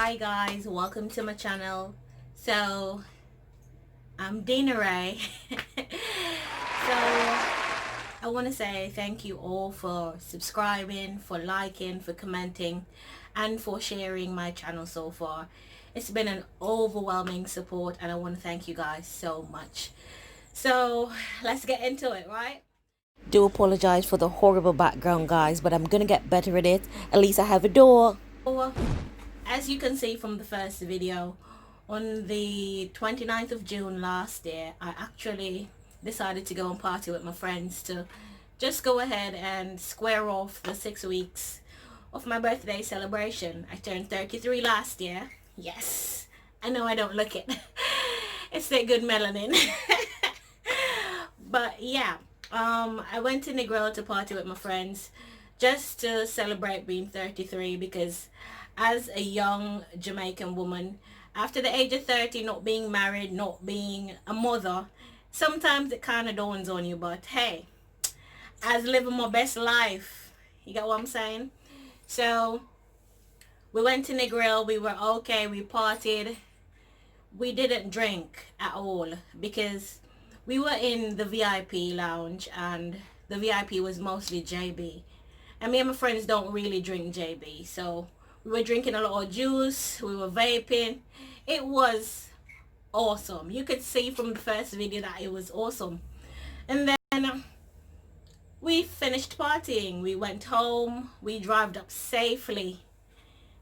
Hi guys, welcome to my channel. So I'm Dina Ray. So I want to say thank you all for subscribing, for liking, for commenting, and for sharing my channel so far. It's been an overwhelming support and I want to thank you guys so much. So let's get into it, right? Do apologize for the horrible background, guys, but I'm gonna get better at it. At least I have a door. So, as you can see from the first video, on the 29th of June last year, I actually decided to go and party with my friends to just go ahead and square off the 6 weeks of my birthday celebration. I turned 33 last year. Yes, I know I don't look it. It's that good melanin. But yeah, I went to Negril to party with my friends just to celebrate being 33, because as a young Jamaican woman, after the age of 30, not being married, not being a mother, sometimes it kind of dawns on you, but hey, I was living my best life. You get what I'm saying? So we went to Negril, we were okay, we partied. We didn't drink at all because we were in the VIP lounge and the VIP was mostly JB. And me and my friends don't really drink JB. So we were drinking a lot of juice, we were vaping. It was awesome. You could see from the first video that it was awesome. And then we finished partying. We went home. We drove up safely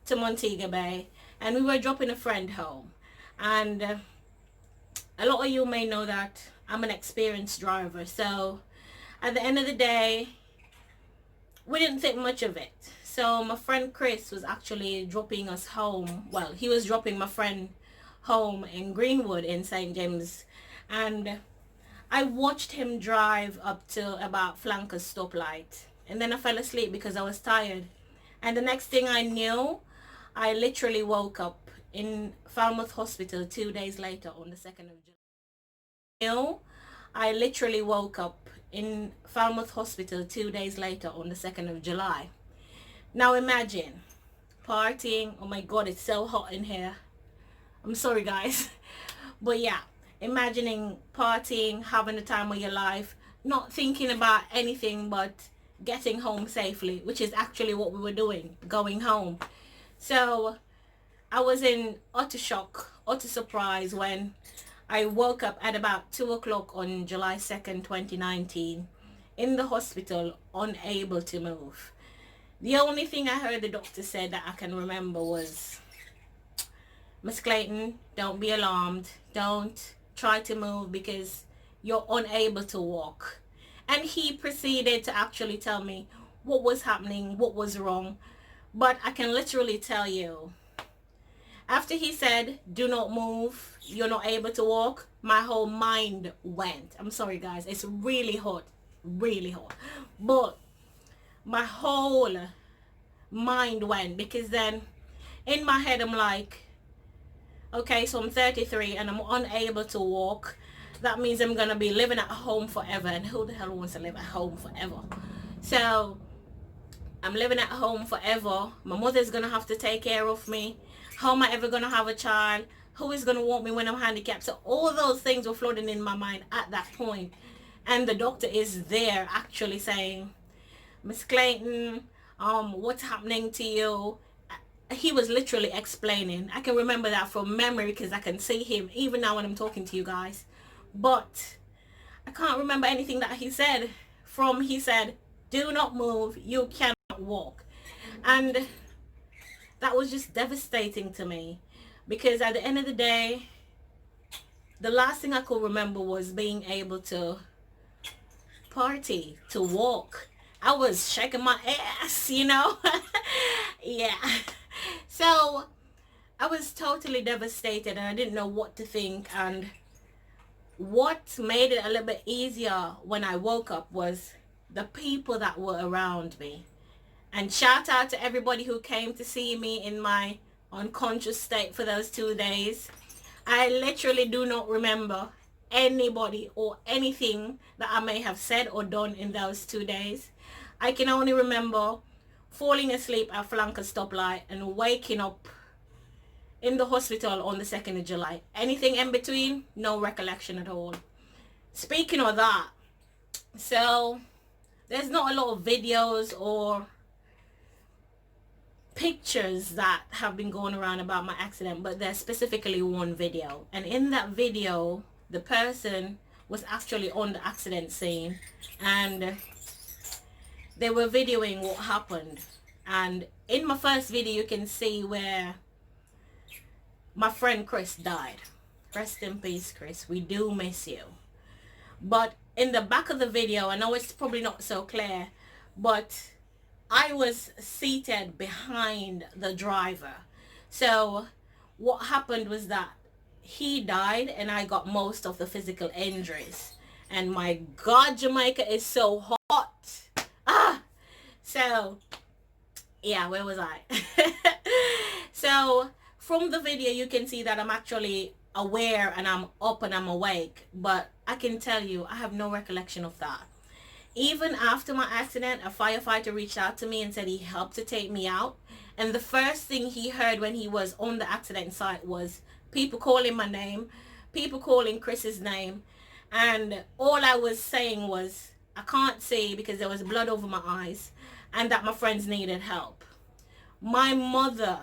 to Montego Bay and we were dropping a friend home. And a lot of you may know that I'm an experienced driver, so at the end of the day we didn't think much of it. So my friend Chris was actually dropping us home. Well, he was dropping my friend home in Greenwood in St. James, and I watched him drive up to about Flankers stoplight, and then I fell asleep because I was tired. And the next thing I knew, I literally woke up in Falmouth Hospital 2 days later on the 2nd of July. I literally woke up in Falmouth Hospital 2 days later on the 2nd of July. Now imagine partying. Oh my god, it's so hot in here. I'm sorry guys. But yeah, imagining partying, having the time of your life, not thinking about anything but getting home safely, which is actually what we were doing, going home. So I was in utter shock, utter surprise when I woke up at about 2 o'clock on July 2nd, 2019 in the hospital, unable to move. The only thing I heard the doctor said that I can remember was, Miss Clayton, don't be alarmed. Don't try to move because you're unable to walk. And he proceeded to actually tell me what was happening, what was wrong. But I can literally tell you, after he said, do not move, you're not able to walk, my whole mind went. I'm sorry guys, it's really hot, really hot. But my whole mind went, because then in my head I'm like, okay, so I'm 33 and I'm unable to walk. That means I'm going to be living at home forever. And who the hell wants to live at home forever? So I'm living at home forever. My mother's going to have to take care of me. How am I ever going to have a child? Who is going to want me when I'm handicapped? So all those things were floating in my mind at that point. And the doctor is there actually saying, Miss Clayton, what's happening to you? He was literally explaining. I can remember that from memory because I can see him even now when I'm talking to you guys. But I can't remember anything that he said. He said, do not move, you cannot walk. And that was just devastating to me, because at the end of the day, the last thing I could remember was being able to party, to walk. I was shaking my ass, you know. Yeah. So I was totally devastated and I didn't know what to think. And what made it a little bit easier when I woke up was the people that were around me. And shout out to everybody who came to see me in my unconscious state for those 2 days. I literally do not remember anybody or anything that I may have said or done in those 2 days. I can only remember falling asleep at Flankers stoplight and waking up in the hospital on the 2nd of July. Anything in between, no recollection at all. Speaking of that, so there's not a lot of videos or pictures that have been going around about my accident, but there's specifically one video, and in that video the person was actually on the accident scene and they were videoing what happened. And in my first video you can see where my friend Chris died. Rest in peace, Chris, we do miss you. But in the back of the video, I know it's probably not so clear, but I was seated behind the driver. So what happened was that he died and I got most of the physical injuries. And my God, Jamaica is so hot. So yeah, where was I? So from the video you can see that I'm actually aware and I'm up and I'm awake, but I can tell you I have no recollection of that. Even after my accident, a firefighter reached out to me and said he helped to take me out, and the first thing he heard when he was on the accident site was people calling my name, people calling Chris's name, and all I was saying was I can't see because there was blood over my eyes and that my friends needed help. My mother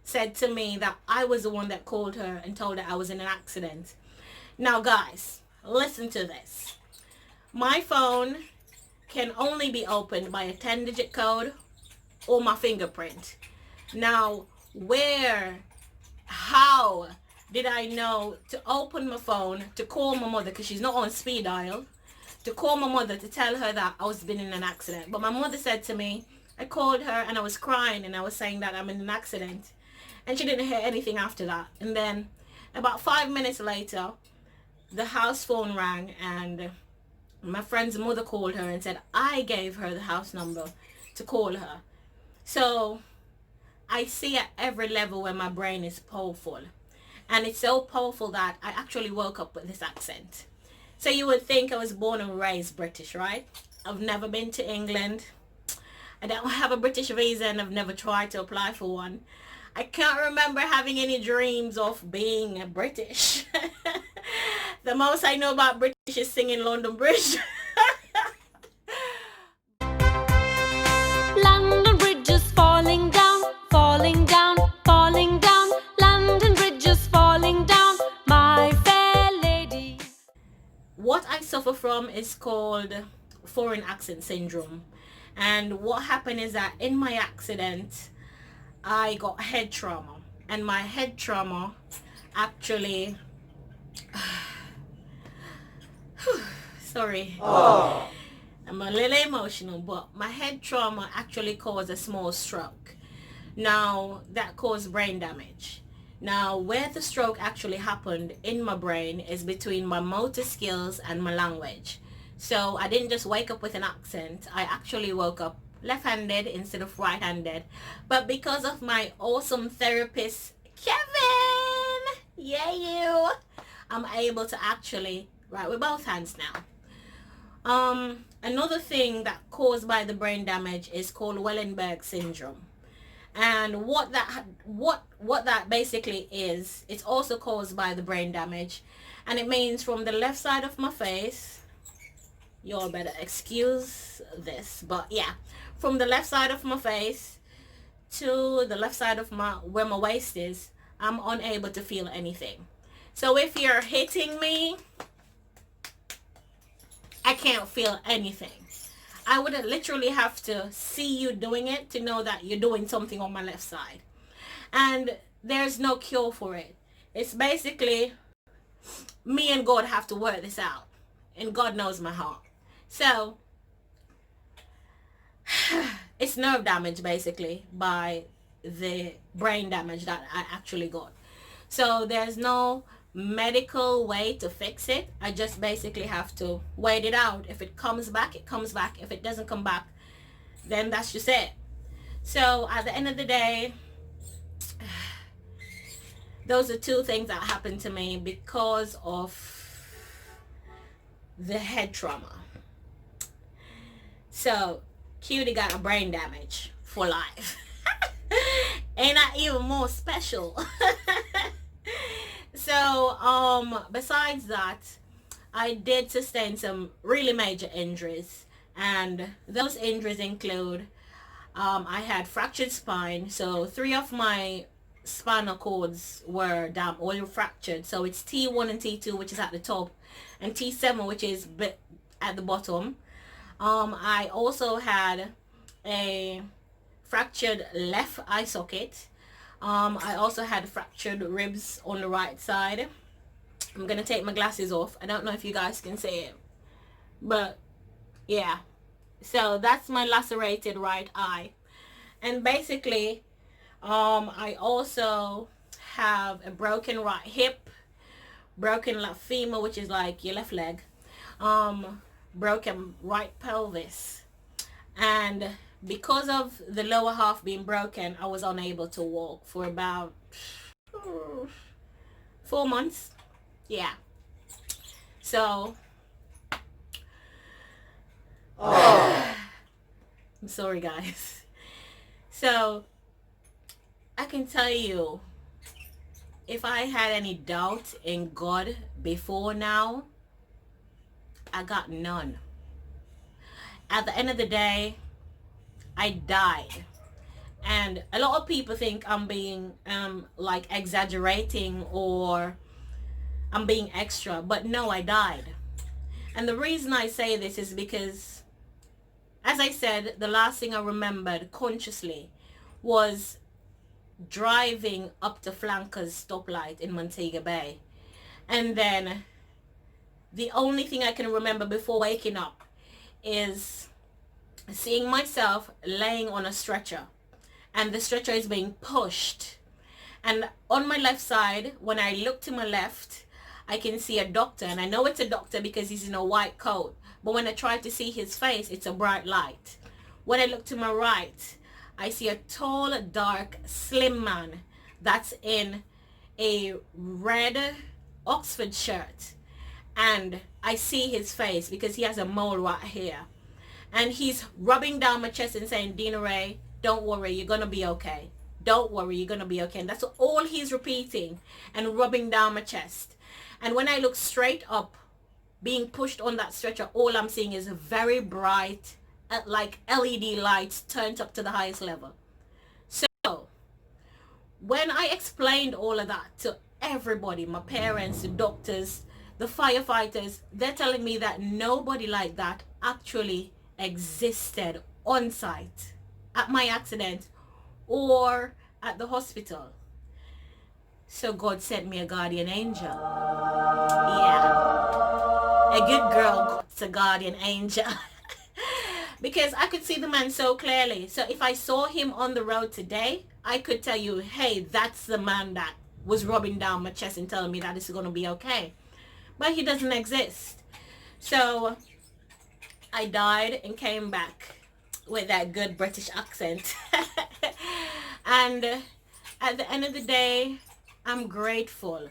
said to me that I was the one that called her and told her I was in an accident. Now guys, listen to this. My phone can only be opened by a 10-digit code or my fingerprint. Now, how did I know to open my phone, to call my mother, because she's not on speed dial, to call my mother to tell her that I was been in an accident? But my mother said to me, I called her and I was crying and I was saying that I'm in an accident. And she didn't hear anything after that. And then about 5 minutes later, the house phone rang and my friend's mother called her and said I gave her the house number to call her. So I see at every level where my brain is powerful. And it's so powerful that I actually woke up with this accent. So you would think I was born and raised British, right? I've never been to England. I don't have a British visa and I've never tried to apply for one. I can't remember having any dreams of being British. The most I know about British is singing London Bridge. London Bridge is falling down, falling down, falling down. London Bridge is falling down, my fair lady. What I suffer from is called foreign accent syndrome. And what happened is that in my accident, I got head trauma. And my head trauma actually... Sorry. Oh. I'm a little emotional, but my head trauma actually caused a small stroke. Now, that caused brain damage. Now, where the stroke actually happened in my brain is between my motor skills and my language. So I didn't just wake up with an accent. I actually woke up left-handed instead of right-handed. But because of my awesome therapist, Kevin, yeah, you, I'm able to actually write with both hands now. Another thing that caused by the brain damage is called Wellenberg syndrome. And what that basically is, it's also caused by the brain damage. And it means from the left side of my face, y'all better excuse this, but yeah, from the left side of my face to the left side of where my waist is, I'm unable to feel anything. So if you're hitting me, I can't feel anything. I would literally have to see you doing it to know that you're doing something on my left side. And there's no cure for it. It's basically me and God have to work this out. And God knows my heart. So it's nerve damage basically by the brain damage that I actually got. So there's no medical way to fix it. I just basically have to wait it out. If it comes back, it comes back. If it doesn't come back, then that's just it. So at the end of the day, those are two things that happened to me because of the head trauma. So Cutie got a brain damage for life. Ain't that even more special? So, besides that, I did sustain some really major injuries, and those injuries include I had fractured spine, so three of my spinal cords were down, all fractured. So it's T1 and T2, which is at the top, and T7, which is at the bottom. I also had a fractured left eye socket. I also had fractured ribs on the right side. I'm gonna take my glasses off. I don't know if you guys can see it, but yeah. So that's my lacerated right eye. And basically, I also have a broken right hip, broken left femur, which is like your left leg, broken right pelvis. And because of the lower half being broken, I was unable to walk for about 4 months. Yeah. So, I'm sorry guys. So, I can tell you, if I had any doubt in God before now, I got none. At the end of the day, I died. And a lot of people think I'm being like exaggerating or I'm being extra, but no, I died. And the reason I say this is because, as I said, the last thing I remembered consciously was driving up to Flankers stoplight in Montego Bay. And then the only thing I can remember before waking up is seeing myself laying on a stretcher, and the stretcher is being pushed. And on my left side, when I look to my left, I can see a doctor, and I know it's a doctor because he's in a white coat. But when I try to see his face, it's a bright light. When I look to my right, I see a tall, dark, slim man that's in a red Oxford shirt. And I see his face because he has a mole right here. And he's rubbing down my chest and saying, Dina Ray, don't worry, you're going to be okay. Don't worry, you're going to be okay. And that's all he's repeating and rubbing down my chest. And when I look straight up, being pushed on that stretcher, all I'm seeing is very bright, like LED lights turned up to the highest level. So, when I explained all of that to everybody, my parents, the doctors, the firefighters, they're telling me that nobody like that actually existed on site at my accident or at the hospital. So God sent me a guardian angel. Yeah. A good girl gets a guardian angel. Because I could see the man so clearly. So if I saw him on the road today, I could tell you, hey, that's the man that was rubbing down my chest and telling me that it's going to be okay. But he doesn't exist. So I died and came back with that good British accent. And at the end of the day, I'm grateful.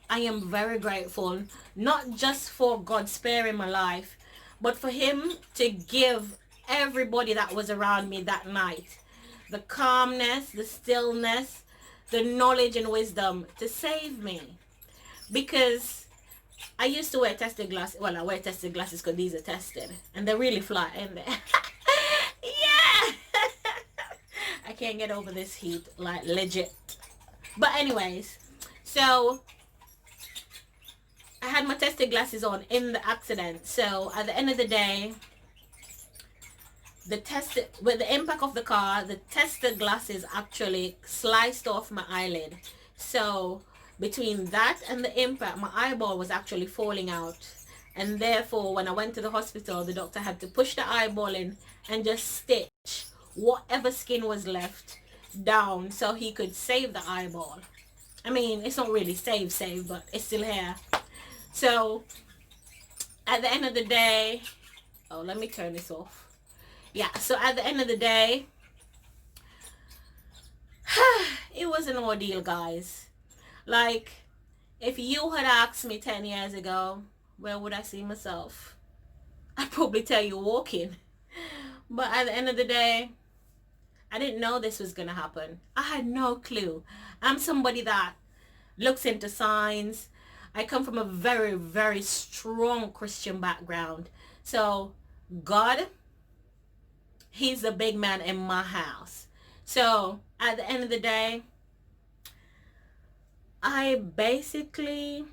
I am very grateful, not just for God sparing my life, but for him to give everybody that was around me that night the calmness, the stillness, the knowledge and wisdom to save me. Because I used to wear tested glasses. Well, I wear tested glasses because these are tested. And they're really flat, ain't they? Yeah! I can't get over this heat. Like, legit. But anyways, so I had my tested glasses on in the accident. So at the end of the day, with the impact of the car, the tested glasses actually sliced off my eyelid. So between that and the impact, my eyeball was actually falling out. And therefore, when I went to the hospital, the doctor had to push the eyeball in and just stitch whatever skin was left down so he could save the eyeball. I mean, it's not really save, but it's still here. So at the end of the day, oh, let me turn this off. Yeah, so at the end of the day, it was an ordeal, guys. Like, if you had asked me 10 years ago, where would I see myself? I'd probably tell you walking. But at the end of the day, I didn't know this was going to happen. I had no clue. I'm somebody that looks into signs. I come from a very, very strong Christian background. So God, he's the big man in my house. So at the end of the day, I basically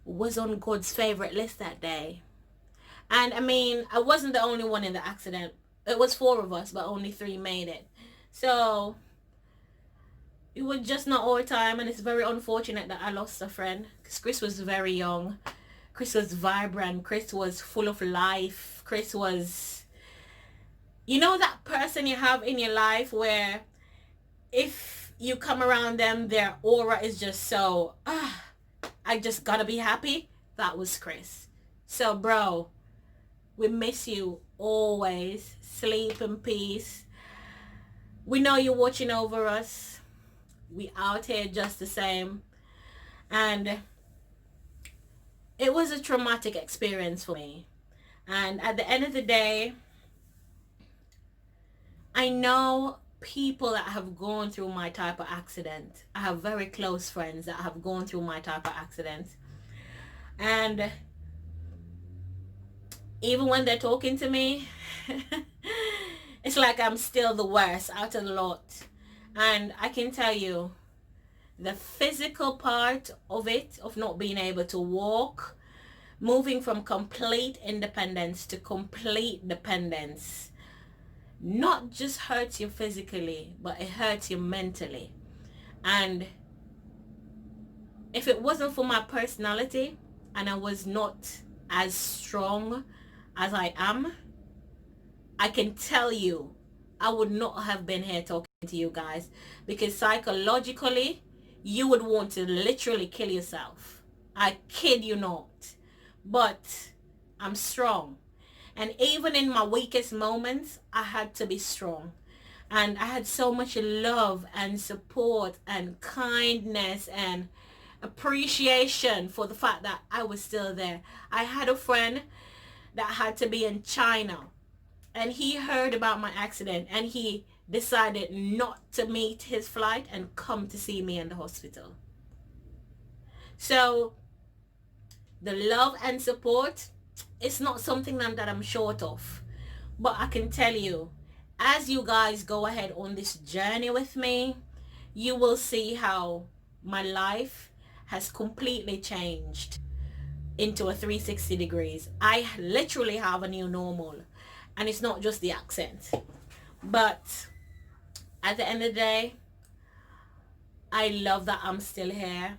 was on God's favorite list that day. And I mean, I wasn't the only one in the accident. It was 4 of us, but only 3 made it. So it was just not our time, and it's very unfortunate that I lost a friend, because Chris was very young. Chris was vibrant. Chris was full of life. Chris was, you know, that person you have in your life where if you come around them, their aura is just so, I just gotta be happy. That was Chris. So bro, we miss you always. Sleep in peace. We know you're watching over us. We out here just the same. And it was a traumatic experience for me. And at the end of the day, I know people that have gone through my type of accident. I have very close friends that have gone through my type of accident. And even when they're talking to me, it's like I'm still the worst out of the lot. And I can tell you, the physical part of it, of not being able to walk, moving from complete independence to complete dependence, not just hurts you physically, but it hurts you mentally. And if it wasn't for my personality and I was not as strong as I am, I can tell you I would not have been here talking to you guys, because psychologically you would want to literally kill yourself. I kid you not. But I'm strong. And even in my weakest moments, I had to be strong. And I had so much love and support and kindness and appreciation for the fact that I was still there. I had a friend that had to be in China, and he heard about my accident, and he decided not to meet his flight and come to see me in the hospital. So the love and support, it's not something that I'm short of. But I can tell you, as you guys go ahead on this journey with me, you will see how my life has completely changed into a 360 degrees. I literally have a new normal, and it's not just the accent. But at the end of the day, I love that I'm still here.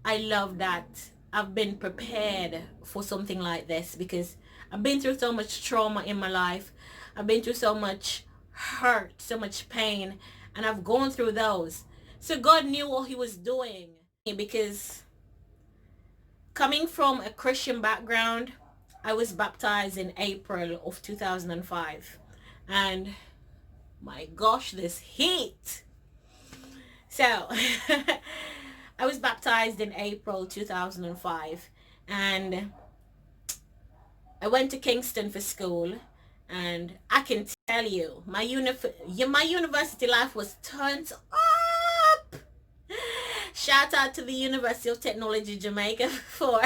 I love that I've been prepared for something like this, because I've been through so much trauma in my life. I've been through so much hurt, so much pain, and I've gone through those. So God knew what he was doing, because coming from a Christian background, I was baptized in April of 2005. And my gosh, this heat. So I was baptized in April 2005, and I went to Kingston for school, and I can tell you, my university life was turned up. Shout out to the University of Technology Jamaica for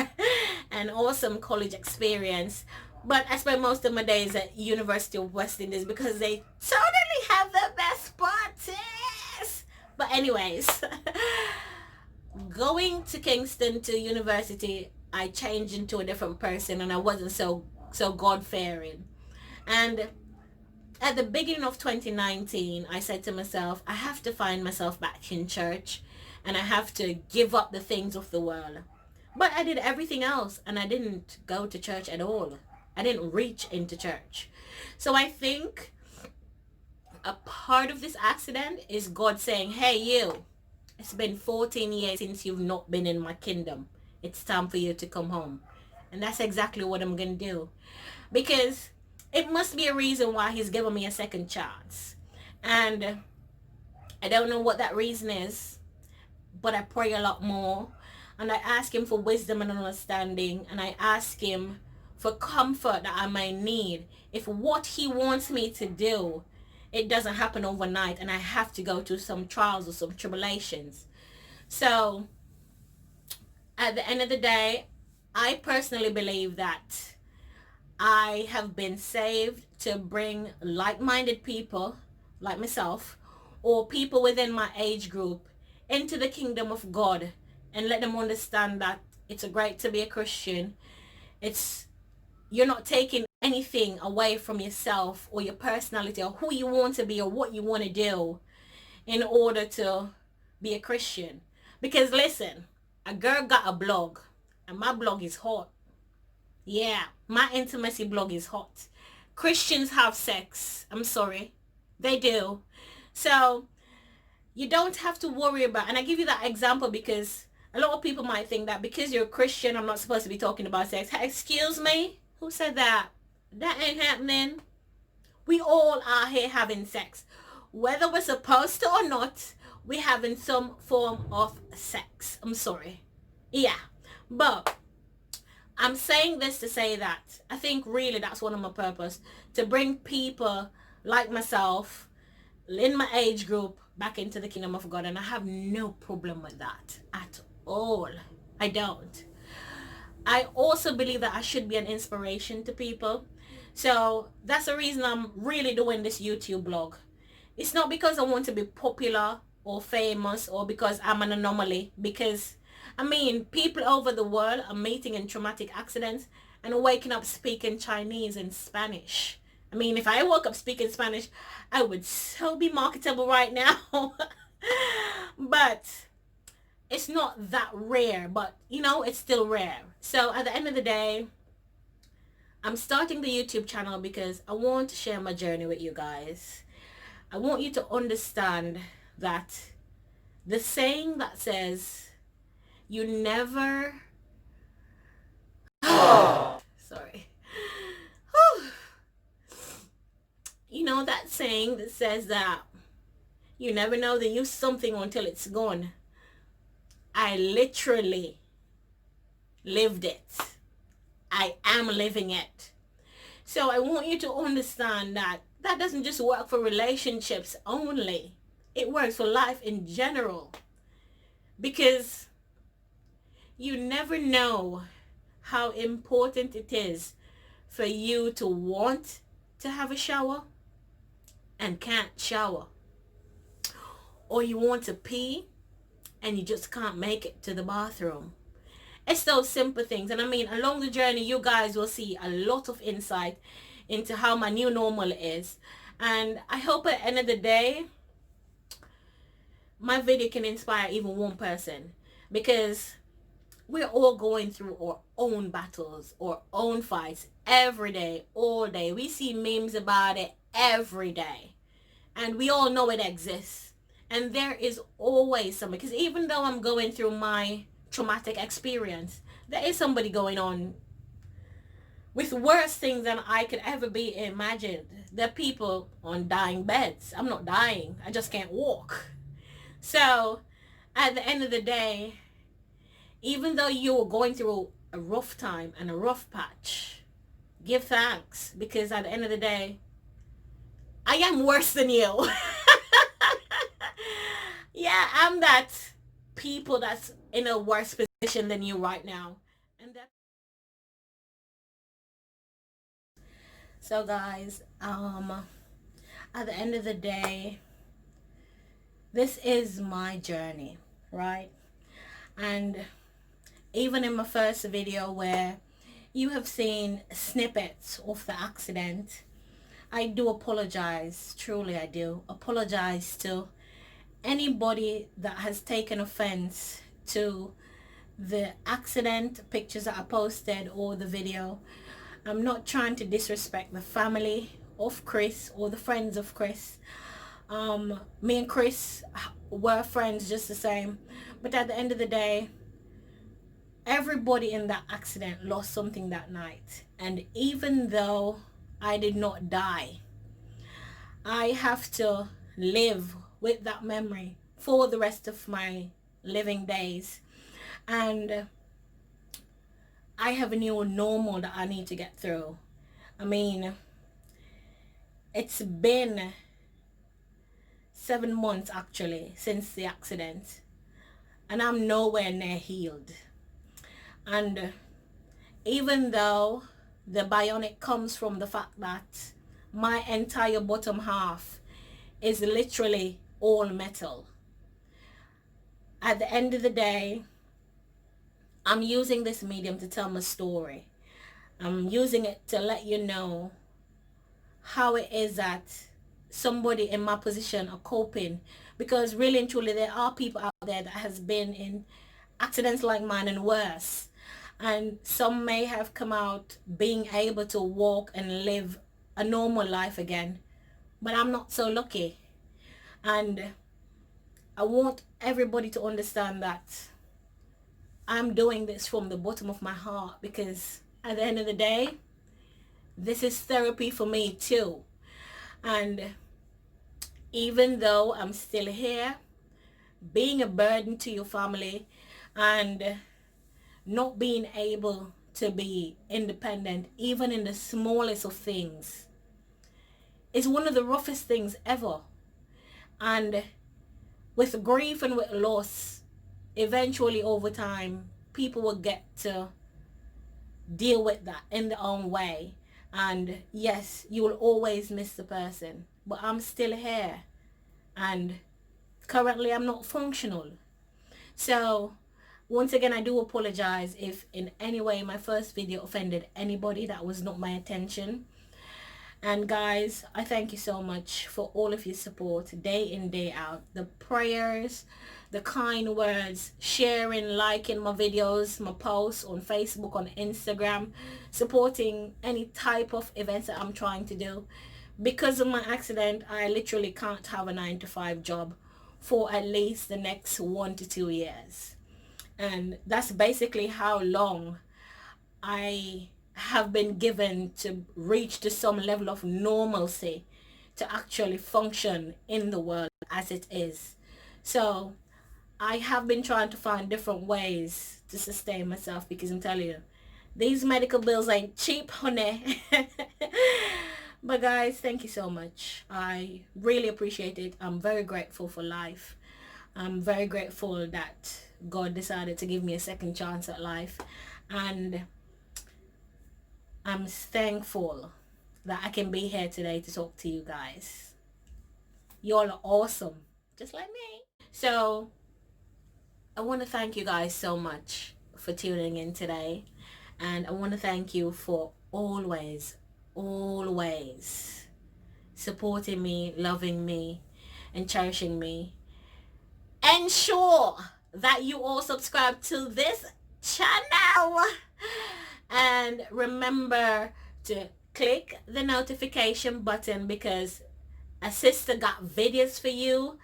an awesome college experience. But I spent most of my days at University of West Indies, because they totally have the best parties. But anyways, going to Kingston to university, I changed into a different person, and I wasn't so God-fearing. And at the beginning of 2019, I said to myself, I have to find myself back in church, and I have to give up the things of the world. But I did everything else, and I didn't go to church at all. I didn't reach into church. So I think a part of this accident is God saying, hey, you, it's been 14 years since you've not been in my kingdom. It's time for you to come home. And that's exactly what I'm going to do. Because it must be a reason why he's given me a second chance. And I don't know what that reason is, but I pray a lot more. And I ask him for wisdom and understanding. And I ask him for comfort that I may need, if what he wants me to do, it doesn't happen overnight and I have to go through some trials or some tribulations. So at the end of the day, I personally believe that I have been saved to bring like-minded people like myself, or people within my age group, into the kingdom of God, and let them understand that it's great to be a Christian. You're not taking anything away from yourself or your personality or who you want to be or what you want to do in order to be a Christian. Because listen, a girl got a blog and my blog is hot. Yeah, my intimacy blog is hot. Christians have sex. I'm sorry. They do. So you don't have to worry about, and I give you that example because a lot of people might think that because you're a Christian, I'm not supposed to be talking about sex. Excuse me? Who said that? That ain't happening. We all are here having sex. Whether we're supposed to or not, we're having some form of sex. I'm sorry. Yeah. But I'm saying this to say that I think really that's one of my purpose, to bring people like myself in my age group back into the kingdom of God, and I have no problem with that at all. I don't. I also believe that I should be an inspiration to people. So that's the reason I'm really doing this YouTube blog. It's not because I want to be popular or famous or because I'm an anomaly, because I mean, people over the world are meeting in traumatic accidents and waking up speaking Chinese and Spanish. I mean, if I woke up speaking Spanish, I would so be marketable right now. But it's not that rare, but you know, it's still rare. So at the end of the day, I'm starting the YouTube channel because I want to share my journey with you guys. I want you to understand that the saying that says, you never... Sorry. You know that saying that says that you never know the use of something until it's gone. I literally lived it. I am living it. So I want you to understand that that doesn't just work for relationships only. It works for life in general. Because you never know how important it is for you to want to have a shower and can't shower. Or you want to pee and you just can't make it to the bathroom. It's those simple things. And I mean, along the journey, you guys will see a lot of insight into how my new normal is. And I hope at the end of the day, my video can inspire even one person. Because we're all going through our own battles, our own fights every day, all day. We see memes about it every day. And we all know it exists. And there is always somebody. Because even though I'm going through my traumatic experience, there is somebody going on with worse things than I could ever be imagined. There are people on dying beds. I'm not dying. I just can't walk. So at the end of the day, even though you're going through a rough time and a rough patch, give thanks, because at the end of the day, I am worse than you. Yeah, I'm that people that's in a worse position than you right now. And that. So guys, at the end of the day, this is my journey, right? And even in my first video where you have seen snippets of the accident, I do apologize. Truly, I do apologize to anybody that has taken offense to the accident pictures that I posted or the video. I'm not trying to disrespect the family of Chris or the friends of Chris. Me and Chris were friends just the same, but at the end of the day, everybody in that accident lost something that night. And even though I did not die, I have to live with that memory for the rest of my living days. And I have a new normal that I need to get through. I mean, it's been 7 months actually since the accident, and I'm nowhere near healed. And even though the bionic comes from the fact that my entire bottom half is literally all metal, at the end of the day, I'm using this medium to tell my story. I'm using it to let you know how it is that somebody in my position are coping, because really and truly there are people out there that has been in accidents like mine and worse, and some may have come out being able to walk and live a normal life again, but I'm not so lucky. And I want everybody to understand that I'm doing this from the bottom of my heart, because at the end of the day, this is therapy for me too. And even though I'm still here, being a burden to your family and not being able to be independent, even in the smallest of things, is one of the roughest things ever. And with grief and with loss, eventually over time, people will get to deal with that in their own way. And yes, you will always miss the person, but I'm still here, and currently I'm not functional. So once again, I do apologize if in any way my first video offended anybody. That was not my intention. And guys, I thank you so much for all of your support day in, day out. The prayers, the kind words, sharing, liking my videos, my posts on Facebook, on Instagram, supporting any type of events that I'm trying to do. Because of my accident, I literally can't have a 9-to-5 job for at least the next 1 to 2 years. And that's basically how long I have been given to reach to some level of normalcy to actually function in the world as it is. So I have been trying to find different ways to sustain myself, because I'm telling you, these medical bills ain't cheap, honey. But guys, thank you so much. I really appreciate it. I'm very grateful for life. I'm very grateful that God decided to give me a second chance at life. And I'm thankful that I can be here today to talk to you guys. Y'all are awesome, just like me. So I want to thank you guys so much for tuning in today. And I want to thank you for always supporting me, loving me, and cherishing me. Ensure that you all subscribe to this channel. And remember to click the notification button, because a sister got videos for you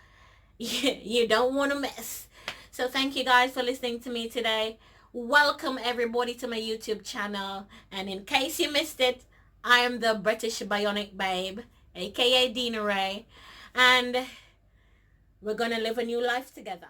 you don't want to miss. So thank you guys for listening to me today. Welcome everybody to my YouTube channel. And in case you missed it, I am the British Bionic Babe, aka Dina Ray. And we're going to live a new life together.